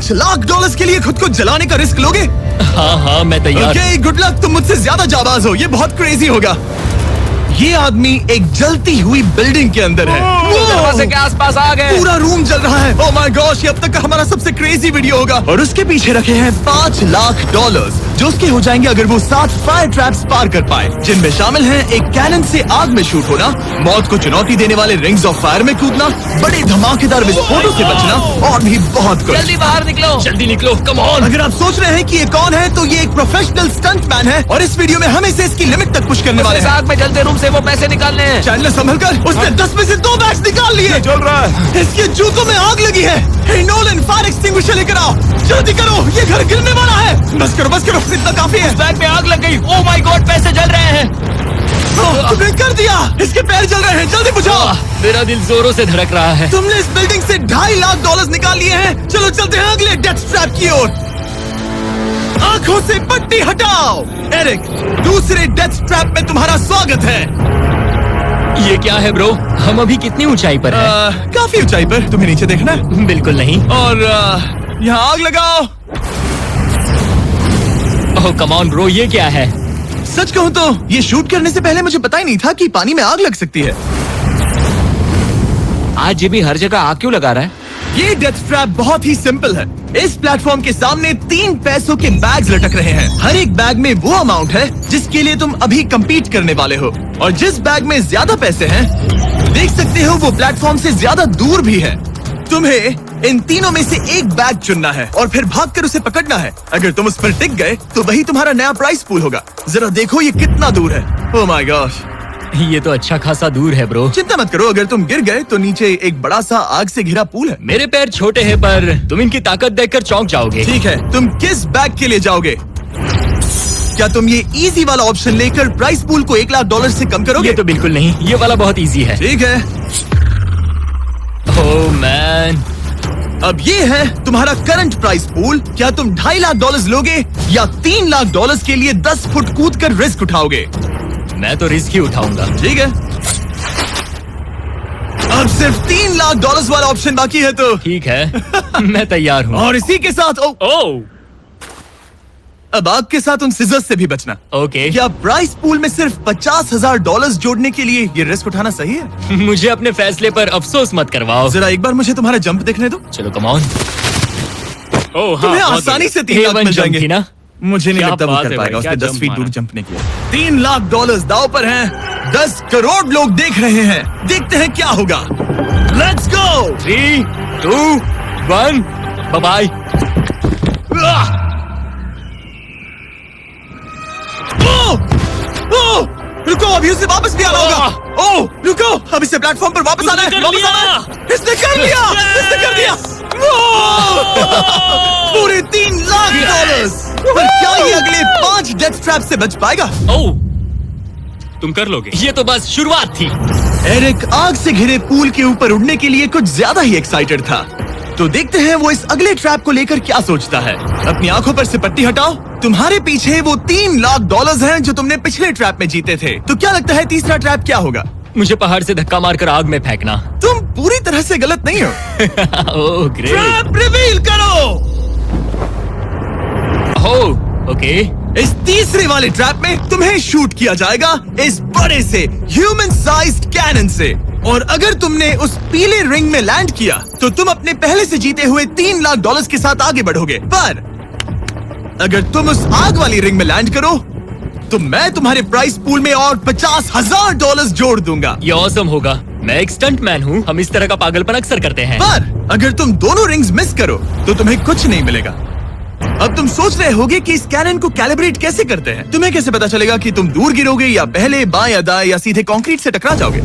5 lakh dollars के लिए खुद को जलाने का रिस्क लोगे? हाँ मैं तैयार। ओके, गुड लक, तुम मुझसे ज्यादा जाबाज हो, ये बहुत क्रेजी होगा। ये आदमी एक जलती हुई बिल्डिंग के अंदर है। दरवाजे के आसपास आ गए। पूरा रूम जल रहा है। ओह माय गॉश, ये अब तक का हमारा सबसे क्रेजी वीडियो होगा। और उसके पीछे रखे हैं 5 लाख डॉलर्स जो उसके हो जाएंगे अगर वो 7 फायर ट्रैप्स पार कर पाए, जिनमें शामिल हैं एक कैनन से आग में शूट होना, मौत को चुनौती देने वाले रिंग्स ऑफ फायर में कूदना, बड़े धमाकेदार विस्फोटों से बचना और भी बहुत कुछ। जल्दी बाहर निकलो, जल्दी निकलो, कम ऑन। अगर आप सोच रहे हैं कि ये कौन है, तो ये एक प्रोफेशनल स्टंट मैन है और इस वीडियो में हम इसे इसकी लिमिट तक पुश करने वाले हैं। आग में जलते रूम से वो पैसे निकालने हैं। चैंडलर संभल कर, उसने 10 में से 2 बैग्स निकाल लिए। चल रहा है। इसके जूतों में आग लगी है। हे नोलन, फायर एक्सटिंग्विशर लेकर आओ, जल्दी करो, ये घर गिरने वाला है। बस करो, इतना काफी है। बैग में आग लग गई। ओह माय गॉड, पैसे जल रहे हैं। तुमने कर दिया, इसके पैर जल रहे हैं, जल्दी बुझाओ। मेरा दिल जोरों से धड़क रहा है। तुमने इस बिल्डिंग से 2.5 लाख डॉलर्स निकाल लिए हैं। चलो चलते हैं अगले डेथ ट्रैप की ओर। आंखों से पट्टी हटाओ। एरिक, दूसरे डेथ ट्रैप में तुम्हारा स्वागत है। ये क्या है ब्रो? हम अभी कितनी ऊंचाई पर हैं? काफी ऊंचाई पर। तुम्हें नीचे देखना है? बिल्कुल नहीं। और यहाँ आग लगाओ। ओह कम ऑन ब्रो, ये क्या है? सच कहूँ तो ये शूट करने से पहले मुझे पता ही नहीं था कि पानी में आग लग सकती है। आज ये भी हर जगह आग क्यों लगा रहा है? ये डेथ ट्रैप बहुत ही सिंपल है। इस प्लेटफॉर्म के सामने 3 पैसों के बैग्स लटक रहे हैं। हर एक बैग में वो अमाउंट है जिसके लिए तुम अभी compete करने वाले हो, और जिस बैग में ज्यादा पैसे हैं, देख सकते हो वो प्लेटफॉर्म से ज्यादा दूर भी है। तुम्हें इन तीनों में से एक बैग चुनना है और फिर भागकर उसे पकड़ना है। अगर तुम उस पर टिक गए तो वही तुम्हारा नया प्राइस पूल होगा। जरा देखो ये कितना दूर है। ओह माय गॉश, ये तो अच्छा खासा दूर है ब्रो। चिंता मत करो, अगर तुम गिर गए तो नीचे एक बड़ा सा आग से घिरा पूल है। मेरे पैर छोटे हैं पर तुम इनकी ताकत देखकर चौंक जाओगे। ठीक है, तुम किस बैग के लिए जाओगे? क्या तुम ये इजी वाला ऑप्शन लेकर प्राइस पूल को 1 लाख डॉलर से कम करोगे? ये तो बिल्कुल नहीं, ये वाला बहुत इजी है। ठीक है, ओह मैन। अब ये है तुम्हारा करंट प्राइस पूल। क्या तुम 2.5 लाख डॉलर्स लोगे या 3 लाख डॉलर्स के लिए 10 फुट कूद कर रिस्क उठाओगे? मैं तो रिस्क ही उठाऊंगा। ठीक है, अब सिर्फ 3 लाख डॉलर्स वाला ऑप्शन बाकी है तो ठीक है, मैं तैयार हूँ। और इसी के साथ ओह अब आग के साथ उन सिजर्स से भी बचना। ओके। क्या प्राइस पूल में सिर्फ 50,000 डॉलर्स जोड़ने के लिए ये रिस्क उठाना सही है? मुझे अपने फैसले पर अफसोस मत करवाओ। जरा एक बार मुझे तुम्हारा जंप देखने दो। चलो कम ऑन। ओह तुम्हें आसानी से 3 लाख मिल जाएंगे। थी ना? मुझे नहीं क्या लगता वो बात कर है पाएगा। भाई, उसने क्या 10 फीट जंप दूर मारा। जंप नहीं किया। 3 लाख डॉलर्स दाव पर हैं। 10 करोड़ लोग देख रहे हैं। देखते हैं क्या होगा। Let's go. 3, 2, 1, bye bye. रुको, अभी उसे वापस भी आना होगा। ओह रुको, अब इसे प्लेटफॉर्म पर वापस आना है। कर वापस लिया। आना है। इसने कर लिया। इसने कर दिया। पूरे 3 लाख डॉलर्स। पर क्या ये अगले 5 डेथ ट्रैप से बच पाएगा? ओह तुम कर लोगे। ये तो बस शुरुआत थी। एरिक आग से घिरे पूल के ऊपर उड़ने के लिए कुछ ज्यादा ही एक्साइटेड था। तो देखते हैं वो इस अगले ट्रैप को लेकर क्या सोचता है। अपनी आंखों पर से पट्टी हटाओ। तुम्हारे पीछे वो 3 लाख डॉलर्स हैं जो तुमने पिछले ट्रैप में जीते थे। तो क्या लगता है तीसरा ट्रैप क्या होगा? मुझे पहाड़ से धक्का मारकर आग में फेंकना। तुम पूरी तरह से गलत नहीं हो। Oh great. ट्रैप रिवील करो। Oh okay. इस तीसरे वाले ट्रैप में तुम्हें शूट किया जाएगा इस बड़े से ह्यूमन साइज्ड कैनन से, और अगर तुमने उस पीले रिंग में लैंड किया तो तुम अपने पहले से जीते हुए 3 लाख डॉलर्स के साथ आगे बढ़ोगे। पर अगर तुम उस आग वाली रिंग में लैंड करो तो मैं तुम्हारे प्राइस पूल में और 50,000 डॉलर्स जोड़ दूंगा। ये ऑसम होगा। मैं एक स्टंट मैन हूँ, हम इस तरह का पागलपन अक्सर करते हैं। पर अगर तुम दोनों रिंग्स मिस करो तो तुम्हें कुछ नहीं मिलेगा। अब तुम सोच रहे होगे कि इस कैनन को कैलिब्रेट कैसे करते हैं। तुम्हें कैसे पता चलेगा कि तुम दूर गिरोगे या पहले बाएं या दाएं या सीधे कंक्रीट से टकरा जाओगे?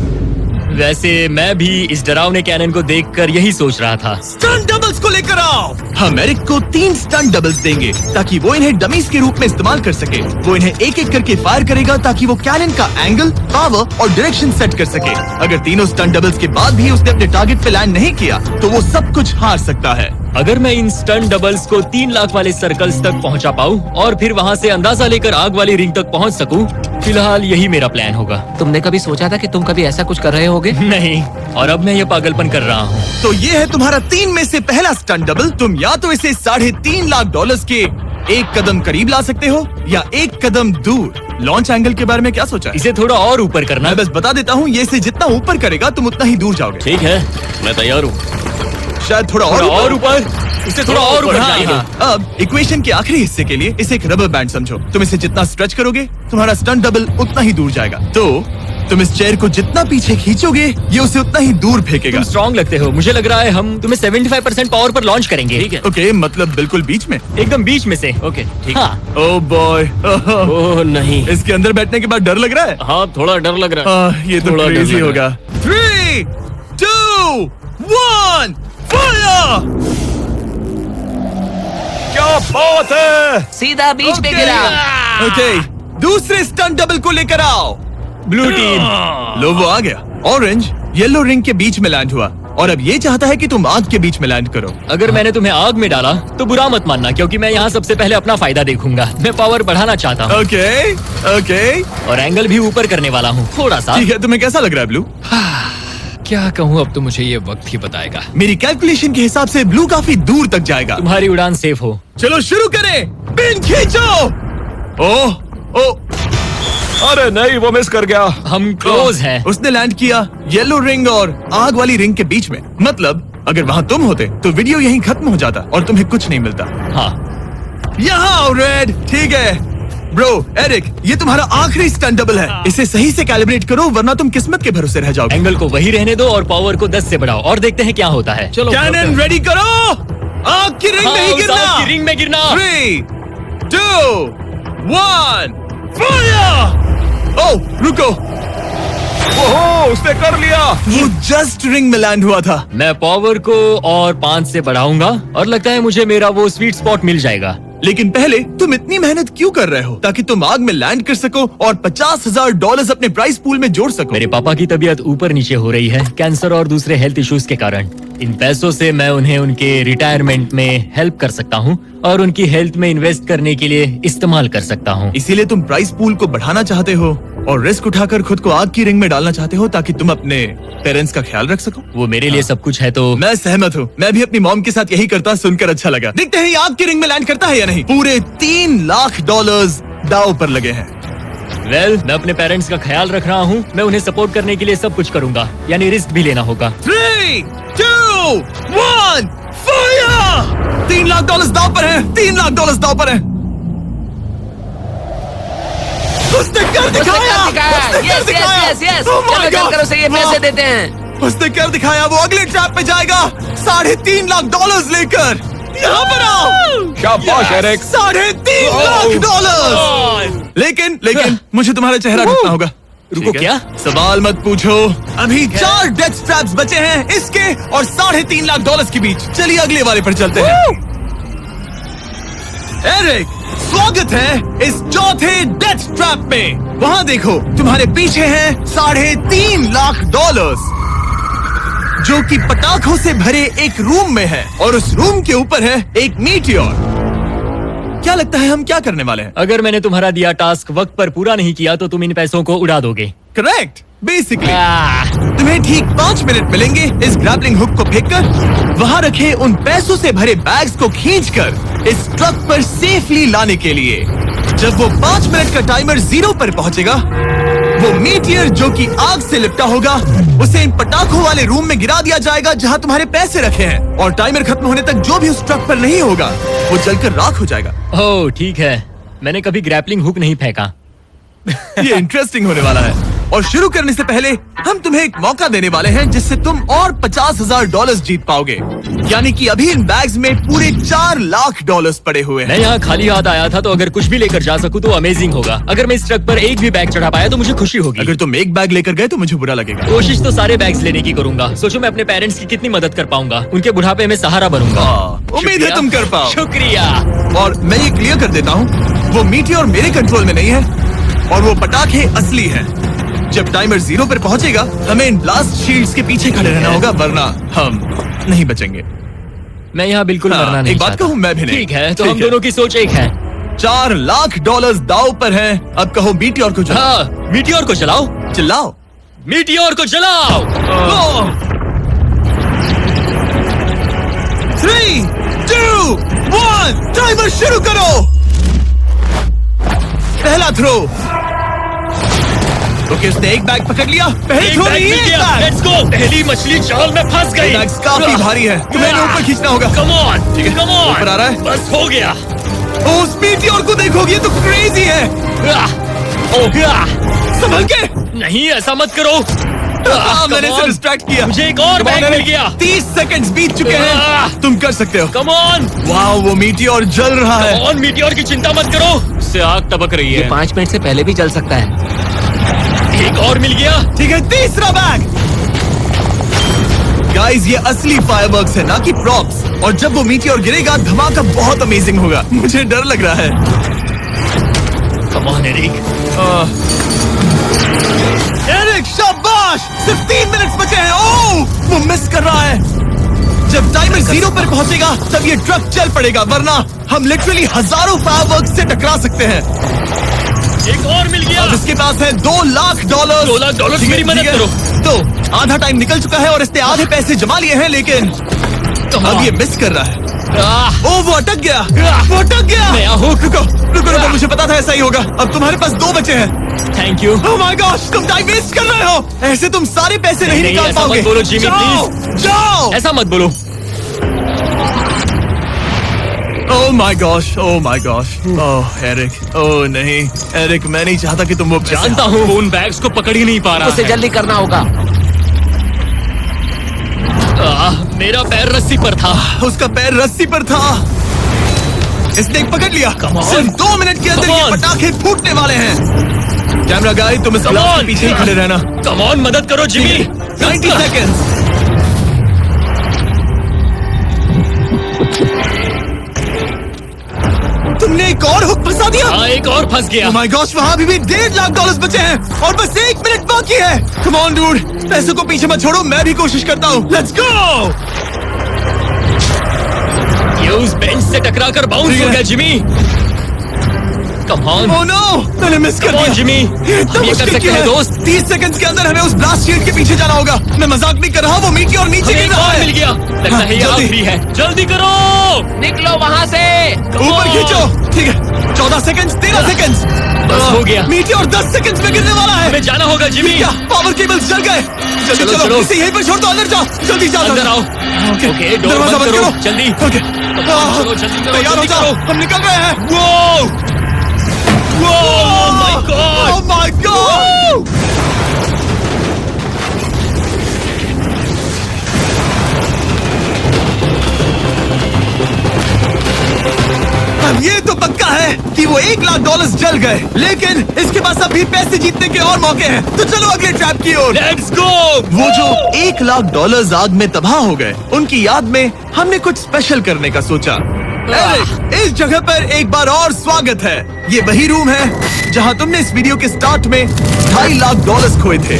वैसे मैं भी इस डरावने कैनन को देखकर यही सोच रहा था। स्टंट डबल्स को लेकर आओ। हम एरिक को 3 स्टंट डबल्स देंगे ताकि वो इन्हें डमीज के रूप में इस्तेमाल कर सके। वो इन्हें एक एक करके फायर करेगा ताकि वो कैनन का एंगल, पावर और डायरेक्शन सेट कर सके। अगर तीनों स्टंट डबल्स के बाद भी उसने अपने टारगेट पे लैंड नहीं किया तो वो सब कुछ हार सकता है। अगर मैं इन स्टंट डबल्स को 3 लाख वाले सर्कल्स तक पहुंचा पाऊं और फिर वहां से अंदाजा लेकर आग वाली रिंग तक पहुंच सकूं, फिलहाल यही मेरा प्लान होगा। तुमने कभी सोचा था कि तुम कभी ऐसा कुछ कर रहे होगे? नहीं, और अब मैं ये पागलपन कर रहा हूँ। तो ये है तुम्हारा 3 में से पहला स्टंट डबल। तुम या या तो इसे $3.5 के एक कदम करीब ला सकते हो या एक कदम दूर। लॉन्च एंगल के बारे में क्या सोचा है? इसे थोड़ा और ऊपर करना। मैं बस बता देता हूँ, ये इसे जितना ऊपर करेगा तुम उतना ही दूर जाओगे। ठीक है, मैं तैयार हूँ। शायद थोड़ा और ऊपर। इसे थोड़ा और ऊपर हाँ, चाहिए। हाँ। अब इक्वेशन के आखिरी हिस्से के लिए इसे एक रबर बैंड समझो। तुम इसे जितना स्ट्रेच करोगे तुम्हारा स्टंट डबल उतना ही दूर जाएगा। तो तुम इस चेयर को जितना पीछे खींचोगे ये उसे उतना ही दूर फेंकेगा। तुम स्ट्रॉन्ग लगते हो। मुझे लग रहा है हम तुम्हें 75% पावर पर लॉन्च करेंगे। ठीक है, ओके, मतलब बिल्कुल बीच में। एकदम बीच में से। ओके, ठीक। हाँ। ओह बॉय, ओह नहीं, इसके अंदर बैठने के बाद डर लग रहा है। हाँ थोड़ा डर लग रहा है। ये तो थोड़ा डर क्रेजी लग होगा। 3, 2, 1, फायर! क्या बात है! सीधा बीच में गिरा। ओके, दूसरे स्टंट डबल को लेकर आओ। Blue team. लो वो आ गया। ऑरेंज येलो रिंग के बीच में लैंड हुआ और अब ये चाहता है कि तुम आग के बीच में लैंड करो। अगर मैंने तुम्हें आग में डाला तो बुरा मत मानना, क्योंकि मैं यहाँ सबसे पहले अपना फायदा देखूंगा। मैं पावर बढ़ाना चाहता हूँ ओके ओके, और एंगल भी ऊपर करने वाला हूँ थोड़ा सा। ठीक है। तुम्हें कैसा लग रहा है ब्लू? क्या कहूँ, अब तो मुझे ये वक्त ही बताएगा। मेरी कैलकुलेशन के हिसाब से ब्लू काफी दूर तक जाएगा। तुम्हारी उड़ान सेफ हो। चलो शुरू करें। पिन खींचो। ओह ओह, अरे नहीं, वो मिस कर गया। हम क्लोज हैं। उसने लैंड किया येलो रिंग और आग वाली रिंग के बीच में। मतलब अगर वहाँ तुम होते तो वीडियो यहीं खत्म हो जाता और तुम्हें कुछ नहीं मिलता। हाँ, यहाँ आओ रेड। ठीक है ब्रो, एरिक, ये तुम्हारा आखिरी स्टंट डबल है। इसे सही से कैलिब्रेट करो वरना तुम किस्मत के भरोसे रह जाओगे। एंगल को वही रहने दो और पावर को 10 से बढ़ाओ और देखते हैं क्या होता है। चलो, कैनन रेडी करो। आग की रिंग में ही उस गिरना। आग की रिंग में गिरना। 3, 2, 1, फायर! ओह रुको, ओहो, उसने कर लिया। वो जस्ट रिंग में लैंड हुआ था। मैं पावर को और 5 से बढ़ाऊंगा और लगता है मुझे मेरा वो स्वीट स्पॉट मिल जाएगा। लेकिन पहले तुम इतनी मेहनत क्यों कर रहे हो? ताकि तुम आग में लैंड कर सको और $50,000 अपने प्राइस पूल में जोड़ सको। मेरे पापा की तबीयत ऊपर नीचे हो रही है, कैंसर और दूसरे हेल्थ इश्यूज के कारण। इन पैसों से मैं उन्हें उनके रिटायरमेंट में हेल्प कर सकता हूँ और उनकी हेल्थ में इन्वेस्ट करने के लिए इस्तेमाल कर सकता हूँ। इसीलिए तुम प्राइस पूल को बढ़ाना चाहते हो और रिस्क उठाकर खुद को आग की रिंग में डालना चाहते हो ताकि तुम अपने पेरेंट्स का ख्याल रख सको। वो मेरे लिए सब कुछ है तो मैं सहमत हूँ। मैं भी अपनी मॉम के साथ यही करता, सुनकर अच्छा लगा। देखते हैं ये आग की रिंग में लैंड करता है या नहीं। पूरे $3 लाख दांव पर लगे हैं। मैं अपने पेरेंट्स का ख्याल रख रहा हूँ। मैं उन्हें सपोर्ट करने के लिए सब कुछ करूंगा, यानी रिस्क भी लेना होगा। 3, 2, 1, फायर! $3 लाख दांव पर है। $3 लाख दांव पर है। उसने कर दिखाया। यस यस यस, चलो चलकर उसे ये पैसे देते हैं। उसने कर दिखाया। वो अगले ट्रैप पे जाएगा $3.5 लाख लेकर। यहाँ पर आओ। शाबाश एरिक। $3.5 लाख। लेकिन मुझे तुम्हारा चेहरा ढूंढना होगा। रुको, ठीक है? क्या? सवाल मत पूछो। अभी 4 डेथ ट्रैप्स बचे हैं, इसके और $3.5 लाख के बीच। चलिए अगले वाले पर चलते हैं। एरिक, स्वागत है इस चौथे डेथ ट्रैप में। वहाँ देखो, तुम्हारे पीछे है $3.5 लाख, जो कि पटाखों से भरे एक रूम में है और उस रूम के ऊपर है एक मीटियोर। क्या लगता है हम क्या करने वाले हैं? अगर मैंने तुम्हारा दिया टास्क वक्त पर पूरा नहीं किया तो तुम इन पैसों को उड़ा दोगे। करेक्ट। बेसिकली आह, तुम्हें ठीक 5 मिनट मिलेंगे इस ग्रैपलिंग हुक को फेंककर वहाँ रखे उन पैसों से भरे बैग्स को खींचकर इस ट्रक पर सेफली लाने के लिए। जब वो 5 मिनट का टाइमर 0 पर पहुंचेगा, वो मीटियर जो कि आग से लिपटा होगा उसे इन पटाखों वाले रूम में गिरा दिया जाएगा जहां तुम्हारे पैसे रखे हैं। और टाइमर खत्म होने तक जो भी उस ट्रक पर नहीं होगा वो जलकर राख हो जाएगा। ओह ठीक है, मैंने कभी ग्रैपलिंग हुक नहीं फेंका। ये इंटरेस्टिंग होने वाला है। और शुरू करने से पहले हम तुम्हें एक मौका देने वाले हैं जिससे तुम और $50,000 जीत पाओगे। यानी कि अभी इन बैग्स में पूरे $4 लाख पड़े हुए हैं। मैं यहाँ खाली हाथ आया था, तो अगर कुछ भी लेकर जा सकूं तो अमेजिंग होगा। अगर मैं इस ट्रक पर एक भी बैग चढ़ा पाया तो मुझे खुशी होगी। अगर तुम एक बैग लेकर गए तो मुझे बुरा लगेगा। कोशिश तो सारे बैग्स लेने की करूंगा। सोचो मैं अपने पेरेंट्स की कितनी मदद कर पाऊंगा। उनके बुढ़ापे में सहारा बनूंगा। उम्मीद है शुक्रिया। तुम कर पाओ। शुक्रिया। और मैं ये क्लियर कर देता हूँ, वो मीटियोर मेरे कंट्रोल में नहीं है और वो पटाखे असली हैं। जब टाइमर 0 पर पहुंचेगा हमें इन ब्लास्ट शील्ड्स के पीछे खड़े रहना होगा, वरना हम नहीं बचेंगे। मैं यहाँ बिल्कुल हाँ, मरना नहीं एक बात चाहता। कहूँ, मैं भी नहीं। ठीक है, तो ठीक हम है। दोनों की सोच एक है। $4 लाख दाव पर है। अब कहो मीटियोर को चलाओ। हाँ, मीटियोर को चलाओ। चिल्लाओ। मीटियोर को चलाओ। 3, 2, 1, टाइमर शुरू करो। पहला थ्रो। ओके, उसने एक बैग पकड़ लिया। पहले थ्रो में एक बैग। Let's go. पहली मछली जाल में फंस गई। बैग्स काफी भारी है, तुम्हें इन्हें ऊपर खींचना होगा। कम ऑन, ठीक है, कम ऑन। ऊपर आ रहा है। बस हो गया। ओ, उस मीटियोर को देखोगे, ये तो क्रेजी है। संभल के। नहीं, ऐसा मत करो। मैंने इसे डिस्ट्रैक्ट किया। मुझे एक और बैग मिल गया। 30 सेकंड्स बीत चुके हैं। तुम कर सकते हो। कम ऑन, वाह, वो मीटियोर जल रहा है। Come on. मीटियोर की चिंता मत करो, उससे आग टपक रही है। 5 मिनट से पहले भी जल सकता है। एक और मिल गया। ठीक है, तीसरा बैग। गाइस, ये असली फायरवर्क्स है, ना कि प्रॉप्स। और जब वो मीटियोर गिरेगा, धमाका बहुत अमेजिंग होगा। मुझे डर लग रहा है। Come on Eric. एरिक, शाबाश! सिर्फ 3 मिनट बचे हैं। ओह, वो मिस कर रहा है। जब टाइमर 0 पर पहुंचेगा, तब ये ट्रक चल पड़ेगा, वरना हम लिटरली हजारों फायरवर्क्स से टकरा सकते हैं। एक और मिल गया। अब इसके पास है $2 लाख। $2 लाख, मेरी मदद करो। तो आधा टाइम निकल चुका है और इसने आधे पैसे जमा लिए हैं, लेकिन अब ये मिस कर रहा है। ओ, वो अटक गया। वो अटक गया। नया हुक। रुको रुको रुको, मुझे पता था ऐसा ही होगा। अब तुम्हारे पास 2 बचे हैं। Thank you. Oh my gosh, तुम टाइम वेस्ट कर रहे हो। ऐसे तुम सारे पैसे नहीं नहीं, निकाल ऐसा पाओगे। मत बोलो, जिमी, जाओ, प्लीज। जाओ। ऐसा मत बोलो। Oh my gosh, oh my gosh. Oh Eric, oh नहीं एरिक, मैं नहीं चाहता कि तुम वो पैसे जानता हूँ, वो उन बैग्स को पकड़ ही नहीं पा रहा उसे है। जल्दी करना होगा। मेरा पैर रस्सी पर था। उसका पैर रस्सी पर था। इसने एक पकड़ लिया। Come on. सिर्फ 2 मिनट के अंदर Come ये on. पटाखे फूटने वाले हैं। कैमरा गाय, तुम इस ग्लास के पीछे ही खड़े रहना। कम ऑन, मदद करो जिमी। 90 सेकेंड्स। तुमने एक और हुक फंसा दिया। हाँ, एक और फंस गया। Oh my gosh, वहाँ अभी भी $1.5 लाख बचे हैं और बस 1 मिनट बाकी है। Come on, dude, पैसों को पीछे मत छोड़ो, मैं भी कोशिश करता हूँ। Let's go! ये उस बेंच से टकरा कर बाउंस ठीक हो है। गया Jimmy. Come on. Oh no, मैंने मिस कर Come on, दिया। जिमी। ये इतना हम ये कर मुश्किल सकते क्यों हैं, है? दोस्त। 30 सेकंड्स के अंदर हमें उस ब्लास्ट शील्ड के पीछे जाना होगा। मैं मजाक नहीं कर रहा, वो मीटियोर नीचे हमें गिर एक रहा और है। मिल गया। लगता हाँ, है ये जल्दी। आखिरी है। जल्दी करो। निकलो वहाँ से। Come ऊपर on. खींचो। ठीक है, 14 सेकंड्स, 13 सेकंड्स। बस हो गया। मीटियोर 10 सेकंड्स में गिरने वाला है। हमें जाना होगा जिमी। क्या पावर केबल्स जल गए? जल्दी चलो, चलो, चलो। इसे यहीं पर छोड़ दो, अंदर जाओ। जल्दी जाओ, अंदर आओ। ओके, डोर दरवाजा बंद बंद करो, करो। जल्दी। ओके, करो, जल्दी करो, तैयार हो जल्दी जाओ, करो। हम निकल रहे हैं। वो Oh my God! Oh my God! अब ये तो पक्का है कि वो $1 लाख जल गए, लेकिन इसके पास अभी पैसे जीतने के और मौके हैं। तो चलो अगले ट्रैप की ओर। Let's go! वो जो $1 लाख आग में तबाह हो गए, उनकी याद में हमने कुछ स्पेशल करने का सोचा। एरिक, इस जगह पर एक बार और स्वागत है। ये वही रूम है जहां तुमने इस वीडियो के स्टार्ट में $2.5 लाख खोए थे।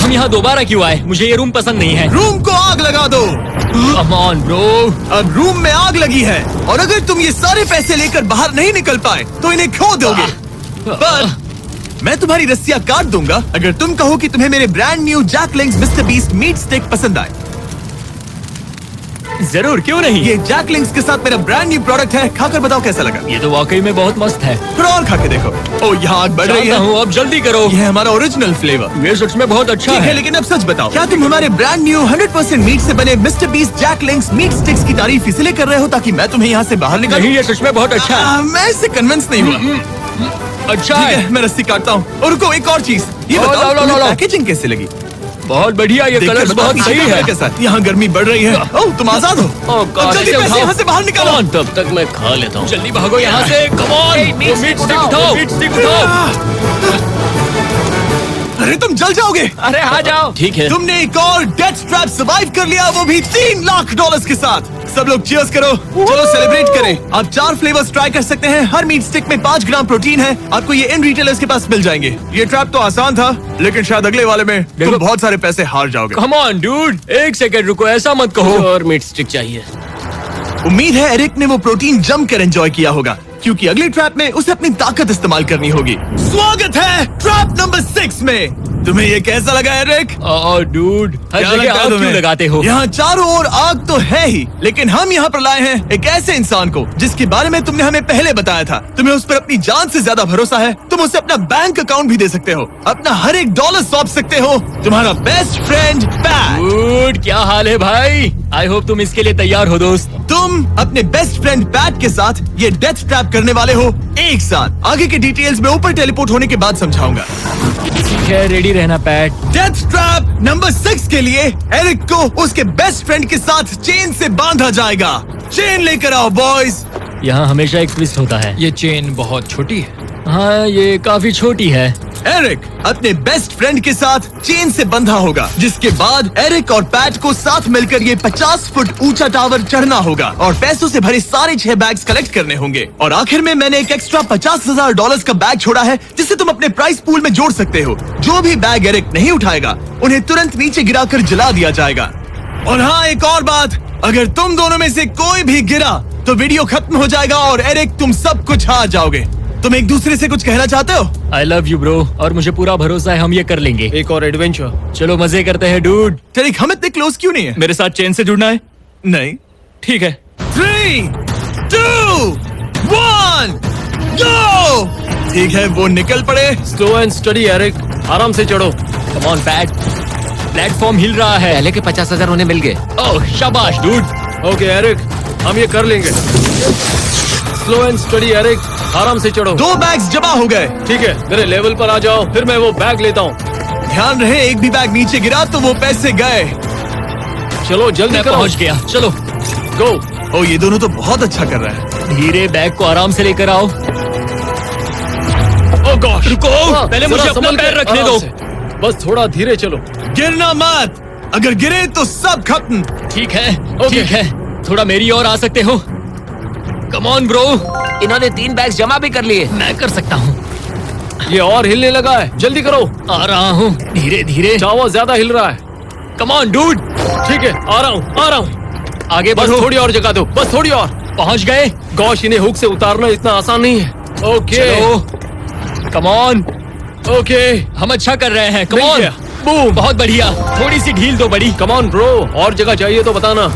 हम यहाँ दोबारा क्यों आए? मुझे ये रूम पसंद नहीं है। रूम को आग लगा दो। Come on, bro. अब रूम में आग लगी है और अगर तुम ये सारे पैसे लेकर बाहर नहीं निकल पाए तो इन्हें खो दोगे। पर मैं तुम्हारी रस्सियां काट दूंगा अगर तुम कहो कि तुम्हें मेरे brand new Jack Link's mister Beast meat stick पसंद आए। जरूर, क्यों नहीं? ये जैकलिंग्स के साथ मेरा ब्रांड न्यू प्रोडक्ट है, खाकर बताओ कैसा लगा। ये तो वाकई में बहुत मस्त है। थोड़ा और खा के देखो। ओ, यहाँ आग बढ़ रही जानता है। हूँ, अब जल्दी करो। ये है हमारा ओरिजिनल फ्लेवर। ये सच में बहुत अच्छा ठीक है, है। लेकिन अब सच बताओ, क्या तुम हमारे ब्रांड न्यू 100% मीट से बने मिस्टर बीस्ट जैकलिंग्स मीट स्टिक्स की तारीफ इसलिए कर रहे हो ताकि मैं तुम्हें यहाँ से बाहर निकालूं? नहीं, ये सच में बहुत अच्छा है। मैं इससे कन्विंस नहीं हुआ। अच्छा ठीक है। है, मैं रस्सी काटता हूँ। और रुको, एक और चीज, ये लो, बताओ लो, लो, तुम्हें लो। पैकेजिंग कैसे लगी? बहुत बढ़िया, ये देखकर कलर्स बताओ बहुत कि सही कलर है। कैसा है? यहाँ गर्मी बढ़ रही है। ओह, तुम आजाद हो। अब जल्दी पैसे यहाँ से बाहर निकालो। तब तक मैं खा लेता हूँ। जल्दी भागो यहाँ से। Come on, Hey, meat meat stick stick उठाओ। उठाओ, मीट स्टिक उठाओ। अरे तुम जल जाओगे। अरे आ जाओ। ठीक है। तुमने एक और डेथ ट्रैप सर्वाइव कर लिया, वो भी $3 लाख के साथ। सब लोग चीयर्स करो। चलो सेलिब्रेट करें। आप 4 फ्लेवर्स ट्राई कर सकते हैं। हर मीट स्टिक में 5 ग्राम प्रोटीन है। आपको ये इन रिटेलर्स के पास मिल जाएंगे। ये ट्रैप तो आसान था, लेकिन शायद अगले वाले में तुम देखो। बहुत सारे पैसे हार जाओगे। कम ऑन डूड, एक सेकंड रुको, ऐसा मत कहो। और मीट स्टिक चाहिए। उम्मीद है एरिक ने वो प्रोटीन जम कर एंजॉय किया होगा। क्योंकि अगली ट्रैप में उसे अपनी ताकत इस्तेमाल करनी होगी। स्वागत है ट्रैप नंबर 6 में। तुम्हें ये कैसा लगा एरिक? डूड, हर क्या जगह लगता है आग क्यों तुम्हें? लगाते हो? यहाँ चारों ओर आग तो है ही, लेकिन हम यहाँ पर लाए हैं एक ऐसे इंसान को जिसके बारे में तुमने हमें पहले बताया था। तुम्हें उस पर अपनी जान से ज्यादा भरोसा है। तुम उसे अपना बैंक अकाउंट भी दे सकते हो, अपना हर एक डॉलर सौंप सकते हो। तुम्हारा बेस्ट फ्रेंड पैट। डूड, क्या हाल है भाई? आई होप तुम इसके लिए तैयार हो दोस्त। तुम अपने बेस्ट फ्रेंड पैट के साथ ये डेथ ट्रैप करने वाले हो एक साथ। आगे के डिटेल्स में ऊपर टेलीपोर्ट होने के बाद समझाऊंगा। ठीक है, रेडी रहना पैट। डेथ ट्रैप नंबर 6 के लिए एरिक को उसके बेस्ट फ्रेंड के साथ चेन से बांधा जाएगा। चेन लेकर आओ बॉयज। यहाँ हमेशा एक ट्विस्ट होता है। ये चेन बहुत छोटी है। हाँ, ये काफी छोटी है। एरिक अपने बेस्ट फ्रेंड के साथ चेन से बंधा होगा, जिसके बाद एरिक और पैट को साथ मिलकर ये 50 फुट ऊंचा टावर चढ़ना होगा और पैसों से भरे सारे 6 बैग्स कलेक्ट करने होंगे। और आखिर में मैंने एक एक्स्ट्रा $50,000 का बैग छोड़ा है, जिसे तुम अपने प्राइस पूल में जोड़ सकते हो। जो भी बैग एरिक नहीं उठाएगा उन्हें तुरंत नीचे गिराकर जला दिया जाएगा। और हाँ, एक और बात, अगर तुम दोनों में से कोई भी गिरा तो वीडियो खत्म हो जाएगा और एरिक तुम सब कुछ हार जाओगे। तुम एक दूसरे से कुछ कहना चाहते हो? आई लव यू ब्रो, और मुझे पूरा भरोसा है हम ये कर लेंगे। एक और एडवेंचर। चलो मजे करते हैं डूड। तेरे हम इतने क्लोज क्यों नहीं है? मेरे साथ चेन से जुड़ना है? नहीं। ठीक है। 3, 2, 1, गो! ठीक है, वो निकल पड़े। स्लो एंड स्टडी एरिक, आराम से चढ़ो। कम ऑन पैट, प्लेटफॉर्म हिल रहा है। पहले के 50,000 उन्हें मिल गए। ओह शाबाश डूड। ओके एरिक, हम ये कर लेंगे। स्लो एंड स्टडी एरिक, आराम से चढ़ो। 2 बैग्स जमा हो गए। ठीक है, मेरे लेवल पर आ जाओ, फिर मैं वो बैग लेता हूँ। ध्यान रहे, एक भी बैग नीचे गिरा तो वो पैसे गए। चलो जल्दी मैं करो। पहुंच गया, चलो। गो। ओ, ये दोनों तो बहुत अच्छा कर रहे हैं। धीरे बैग को आराम से लेकर आओ। ओह गॉश, रुको, पहले मुझे जरा अपना संभल पैर के, रखने आराम दो। से। बस थोड़ा धीरे चलो। गिरना मत, अगर गिरे तो सब खत्म। ठीक है, ओके। ठीक है, थोड़ा मेरी ओर आ सकते हो? कम ऑन ब्रो, इन्होंने 3 बैग्स जमा भी कर लिए। मैं कर सकता हूँ। ये और हिलने लगा है, जल्दी करो। आ रहा हूँ, धीरे धीरे। टावर ज्यादा हिल रहा है। Come on dude. ठीक है, आ रहा हूँ। आगे बस बढ़ो। थोड़ी और जगह दो, बस थोड़ी और। पहुँच गए। गॉश, इन्हें हुक से उतारना इतना आसान नहीं है। ओके चलो, कम ऑन। ओके, हम अच्छा कर रहे हैं। कम मिल ऑन। गया। बूम। बहुत बढ़िया, थोड़ी सी ढील दो बड़ी। कम ऑन ब्रो, और जगह चाहिए तो बताना।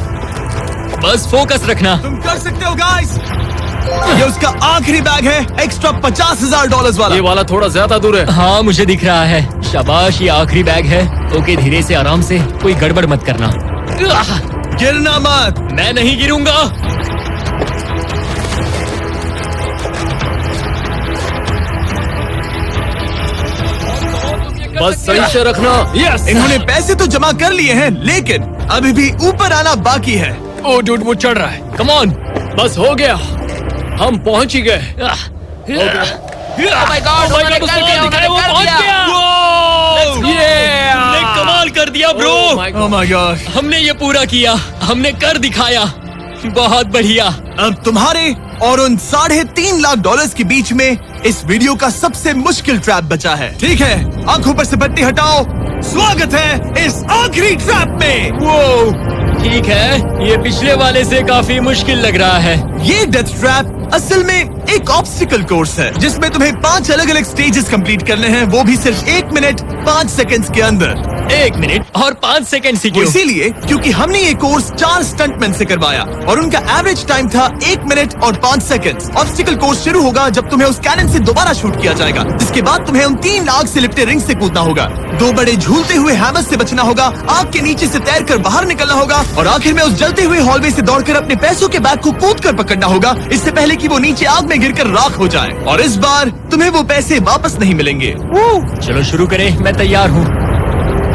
बस फोकस रखना। तुम कर सकते हो गाइस। ये उसका आखिरी बैग है, एक्स्ट्रा $50,000 वाला। ये वाला थोड़ा ज्यादा दूर है। हाँ, मुझे दिख रहा है। शाबाश, ये आखिरी बैग है। ओके, धीरे से, आराम से, कोई गड़बड़ मत करना। आह, गिरना मत। मैं नहीं गिरूंगा। बस सही से रखना। यस। इन्होंने पैसे तो जमा कर लिए हैं, लेकिन अभी भी ऊपर आना बाकी है। ओ डूड, वो चढ़ रहा है। Come on. बस हो गया, हम पहुंच ही गए। Oh my God, उन्होंने कर दिया, उन्होंने कर दिया। हमने कमाल कर दिया bro. Oh my God. Oh my gosh। हमने ये पूरा किया, हमने कर दिखाया। बहुत बढ़िया। अब तुम्हारे और उन $3.5 लाख के बीच में इस वीडियो का सबसे मुश्किल ट्रैप बचा है। ठीक है, आंखों पर से पट्टी हटाओ। स्वागत है इस आखिरी ट्रैप में। वो ठीक है, ये पिछले वाले से काफी मुश्किल लग रहा है। ये डेथ ट्रैप असल में एक ऑब्स्टिकल कोर्स है, जिसमें तुम्हें 5 अलग अलग स्टेजेस कंप्लीट करने हैं, वो भी सिर्फ 1 मिनट 5 सेकंड्स के अंदर। 1 मिनट और 5 सेकंड ही वो क्यों? इसीलिए क्योंकि हमने ये कोर्स 4 स्टंटमैन से करवाया और उनका एवरेज टाइम था 1 मिनट और 5 सेकंड्स। ऑब्स्टिकल कोर्स शुरू होगा जब तुम्हें उस कैनन से दोबारा शूट किया जाएगा, जिसके बाद तुम्हें उन 3 आग से लिपटे रिंग से कूदना होगा, 2 बड़े झूलते हुए हैमर से बचना होगा, आग के नीचे से तैरकर बाहर निकलना होगा और आखिर में उस जलते हुए हॉलवे से दौड़कर अपने पैसों के बैग को कूदकर पकड़ना होगा, इससे पहले कि वो नीचे आग में गिरकर राख हो जाए। और इस बार तुम्हें वो पैसे वापस नहीं मिलेंगे। चलो शुरू करें, मैं तैयार हूँ।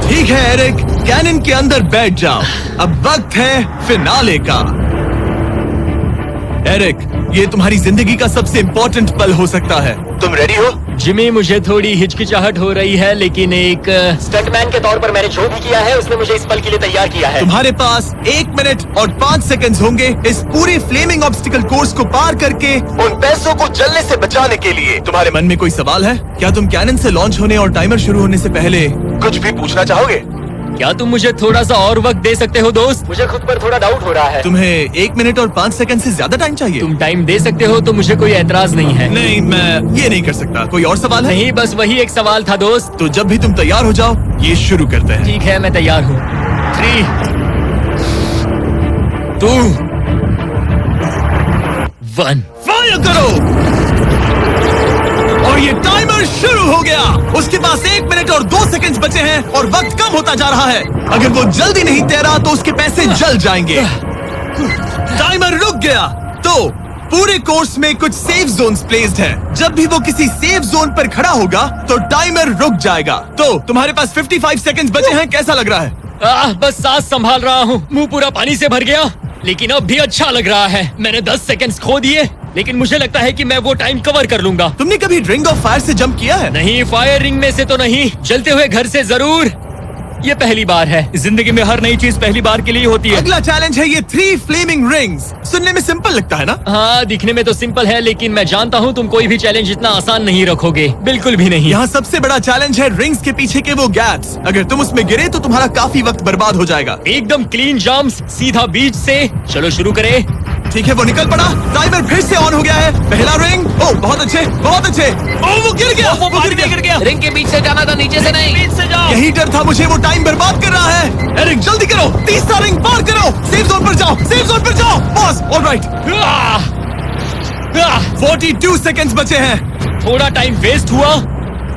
ठीक है एरिक, कैनन के अंदर बैठ जाओ। अब वक्त है फिनाले का। एरिक, ये तुम्हारी जिंदगी का सबसे इम्पोर्टेंट पल हो सकता है। तुम रेडी हो? जिमी, मुझे थोड़ी हिचकिचाहट हो रही है, लेकिन एक स्टंटमैन के तौर पर मैंने जो भी किया है उसने मुझे इस पल के लिए तैयार किया है। तुम्हारे पास 1 मिनट और 5 सेकंड्स होंगे इस पूरे फ्लेमिंग ऑब्स्टिकल कोर्स को पार करके उन पैसों को जलने से बचाने के लिए। तुम्हारे मन में कोई सवाल है? क्या तुम कैनन से लॉन्च होने और टाइमर शुरू होने से पहले कुछ भी पूछना चाहोगे? क्या तुम मुझे थोड़ा सा और वक्त दे सकते हो दोस्त? मुझे खुद पर थोड़ा डाउट हो रहा है। तुम्हें 1 मिनट और 5 सेकंड से ज्यादा टाइम चाहिए? तुम टाइम दे सकते हो तो मुझे कोई एतराज नहीं है। नहीं, मैं ये नहीं कर सकता। कोई और सवाल है? नहीं, बस वही एक सवाल था दोस्त। तो जब भी तुम तैयार हो जाओ, ये शुरू करते हैं। ठीक है, मैं तैयार हूँ। 3, 2, 1 फायर करो। और ये टाइमर शुरू हो गया। उसके पास 1 मिनट और 2 सेकंड्स बचे हैं और वक्त कम होता जा रहा है। अगर वो जल्दी नहीं तैरा तो उसके पैसे जल जाएंगे। टाइमर रुक गया। तो पूरे कोर्स में कुछ सेफ जोन्स प्लेस्ड हैं। जब भी वो किसी सेफ जोन पर खड़ा होगा तो टाइमर रुक जाएगा। तो तुम्हारे पास 55 सेकंड्स बचे हैं। कैसा लग रहा है? बस सांस संभाल रहा हूँ। मुंह पूरा पानी से भर गया, लेकिन अब भी अच्छा लग रहा है। मैंने 10 सेकंड्स खो दिए, लेकिन मुझे लगता है कि मैं वो टाइम कवर कर लूंगा। तुमने कभी रिंग ऑफ फायर से जंप किया है? नहीं, फायर रिंग में से तो नहीं, जलते हुए घर से जरूर। ये पहली बार है। जिंदगी में हर नई चीज पहली बार के लिए होती है। अगला चैलेंज है ये 3 फ्लेमिंग रिंग्स। सुनने में सिंपल लगता है ना? हाँ, दिखने में तो सिंपल है, लेकिन मैं जानता हूँ तुम कोई भी चैलेंज इतना आसान नहीं रखोगे। बिल्कुल भी नहीं। यहाँ सबसे बड़ा चैलेंज है रिंग्स के पीछे के वो गैप्स। अगर तुम उसमें गिरे तो तुम्हारा काफी वक्त बर्बाद हो जाएगा। एकदम क्लीन जंप्स, सीधा बीच से। चलो शुरू करें। ठीक है, वो निकल पड़ा। टाइमर फिर से ऑन हो गया है। पहला रिंग। ओह, बहुत अच्छे, बहुत अच्छे। ओह, वो गिर गया। वो गिर गया। रिंग के बीच से जाना था, नीचे से नहीं। बीच से जाओ। यही डर था मुझे, वो टाइम बर्बाद कर रहा है। एरिक जल्दी करो, तीसरा रिंग पार करो। सेफ जोन पर जाओ, सेफ जोन पर जाओ। Boss, alright. 42 सेकंड्स बचे हैं। थोड़ा टाइम वेस्ट हुआ,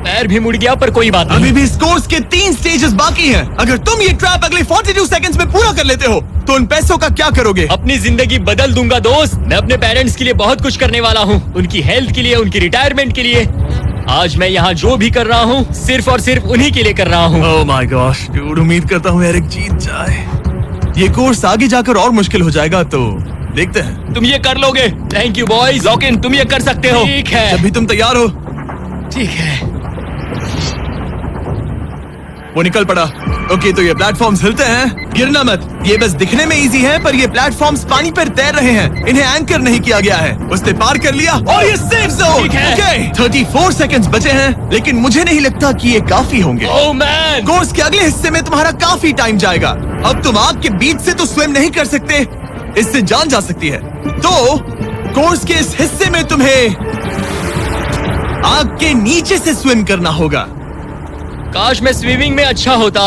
पैर भी मुड़ गया, पर कोई बात नहीं। अभी भी स्कोर्स के 3 स्टेजेस बाकी हैं। अगर तुम ये ट्रैप अगले 42 सेकंड्स में पूरा कर लेते हो तो उन पैसों का क्या करोगे? अपनी जिंदगी बदल दूंगा दोस्त। मैं अपने पेरेंट्स के लिए बहुत कुछ करने वाला हूँ, उनकी हेल्थ के लिए, उनकी रिटायरमेंट के लिए। आज मैं यहाँ जो भी कर रहा हूँ सिर्फ और सिर्फ उन्हीं के लिए कर रहा हूँ। ओह माय गॉश डूड, उम्मीद करता हूँ एरिक जीत जाए। ये कोर्स आगे जाकर और मुश्किल हो जाएगा, तो देखते हैं। तुम ये कर लोगे। Thank you boys. Lock in, तुम ये कर सकते हो। ठीक है, जब भी तुम तैयार हो। ठीक है। वो निकल पड़ा। ओके, तो ये प्लेटफॉर्म्स हिलते हैं। गिरना मत। ये बस दिखने में इजी है, पर ये प्लेटफॉर्म्स पानी पर तैर रहे हैं। इन्हें एंकर नहीं किया गया है। उसने पार कर लिया और ये सेफ जोन। ठीक है। ओके, 34 सेकंड्स बचे हैं, लेकिन मुझे नहीं लगता कि ये काफी होंगे। ओह मैन, कोर्स के अगले हिस्से में तुम्हारा काफी टाइम जाएगा। अब तुम आग के बीच से तो स्विम नहीं कर सकते, इससे जान जा सकती है। तो कोर्स के इस हिस्से में तुम्हें आग के नीचे से स्विम करना होगा। काश मैं स्विमिंग में अच्छा होता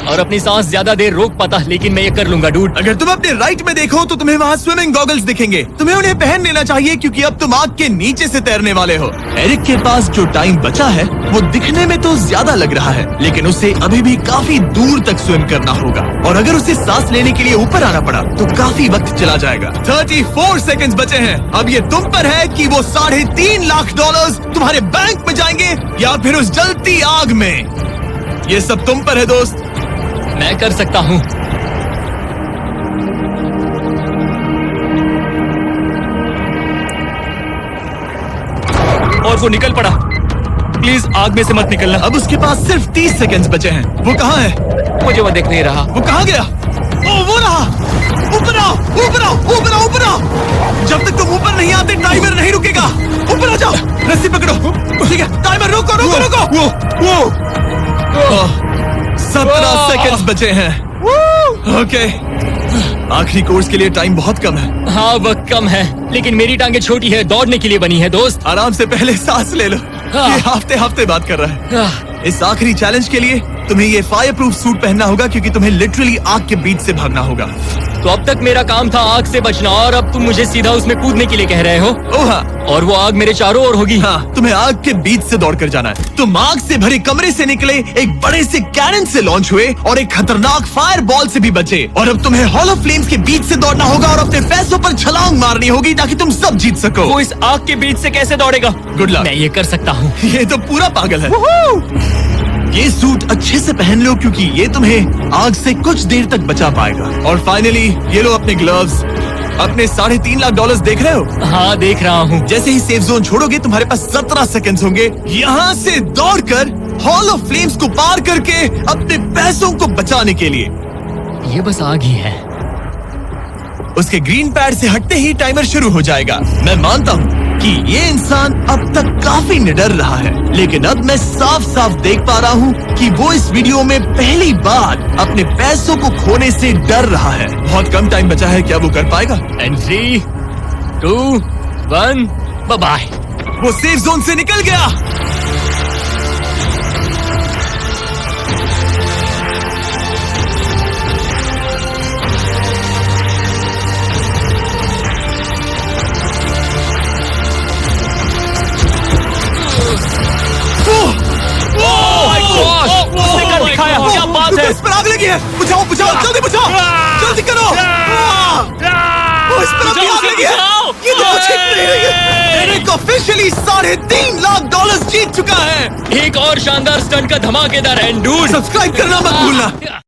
और अपनी सांस ज्यादा देर रोक पाता, लेकिन मैं ये कर लूंगा डूड। अगर तुम अपने राइट में देखो तो तुम्हें वहाँ स्विमिंग गॉगल्स दिखेंगे। तुम्हें उन्हें पहन लेना चाहिए, क्योंकि अब तुम आग के नीचे से तैरने वाले हो। एरिक के पास जो टाइम बचा है वो दिखने में तो ज्यादा लग रहा है, लेकिन उसे अभी भी काफी दूर तक स्विम करना होगा। और अगर उसे सांस लेने के लिए ऊपर आना पड़ा तो काफी वक्त चला जाएगा। 34 सेकंड्स बचे हैं। अब ये तुम पर है कि वो $3.5 लाख तुम्हारे बैंक में जाएंगे या फिर उस जलती आग में। ये सब तुम पर है दोस्त। मैं कर सकता हूँ। और वो निकल पड़ा। प्लीज आग में से मत निकलना। अब उसके पास सिर्फ 30 सेकंड्स बचे हैं। वो कहाँ है? मुझे वो दिख नहीं रहा। वो कहाँ गया? ओ, वो रहा। ऊपर आओ, ऊपर आओ, ऊपर आओ, ऊपर आओ। जब तक तुम ऊपर नहीं आते टाइमर नहीं रुकेगा। ऊपर आ जाओ, रस्सी पकड़ो। ठीक है, टाइमर रोको, रोको, रोको। वो 17 सेकंड्स बचे हैं। ओके, आखिरी कोर्स के लिए टाइम बहुत कम है। हाँ, वक्त कम है, लेकिन मेरी टांगे छोटी है, दौड़ने के लिए बनी है दोस्त। आराम से पहले सांस ले लो। ये हफ्ते हफ्ते बात कर रहा है। इस आखिरी चैलेंज के लिए तुम्हें ये फायर प्रूफ सूट पहनना होगा, क्योंकि तुम्हें लिटरली आग के बीच से भागना होगा। तो अब तक मेरा काम था आग से बचना, और अब तुम मुझे सीधा उसमें कूदने के लिए कह रहे हो। ओह हाँ, और वो आग मेरे चारों ओर होगी। हाँ, तुम्हें आग के बीच से दौड़ कर जाना है। तुम आग से भरे कमरे से निकले, एक बड़े से कैनन से लॉन्च हुए और एक खतरनाक फायर बॉल से भी बचे। और अब तुम्हें हॉल ऑफ फ्लेम्स के बीच से दौड़ना होगा और अपने पैसों पर छलांग मारनी होगी ताकि तुम सब जीत सको। वो इस आग के बीच से कैसे दौड़ेगा? Good luck. मैं ये कर सकता हूँ। ये तो पूरा पागल है। ये सूट अच्छे से पहन लो, क्योंकि ये तुम्हें आग से कुछ देर तक बचा पाएगा। और फाइनली ये लो अपने ग्लव्स। अपने $3.5 लाख देख रहे हो? हाँ, देख रहा हूँ। जैसे ही सेफ जोन छोड़ोगे तुम्हारे पास 17 सेकंड्स होंगे यहाँ से दौड़कर हॉल ऑफ फ्लेम्स को पार करके अपने पैसों को बचाने के लिए। ये बस आग ही है। उसके ग्रीन पैड से हटते ही टाइमर शुरू हो जाएगा। मैं मानता हूँ कि ये इंसान अब तक काफी निडर रहा है, लेकिन अब मैं साफ साफ देख पा रहा हूँ कि वो इस वीडियो में पहली बार अपने पैसों को खोने से डर रहा है। बहुत कम टाइम बचा है, क्या वो कर पाएगा? And 3, 2, 1, bye bye. वो सेफ जोन से निकल गया। उसने कर दिखाया, क्या बात है? इस पर आग लगी है। बुझाओ बुझाओ, जल्दी बुझाओ, जल्दी करो। इस पर आग लगी है। ये तो कुछ नहीं रही है। एरिक ऑफिशियली $3.5 लाख जीत चुका है। एक और शानदार स्टंट का धमाकेदार एंड डूड। सब्सक्राइब करना मत भूलना।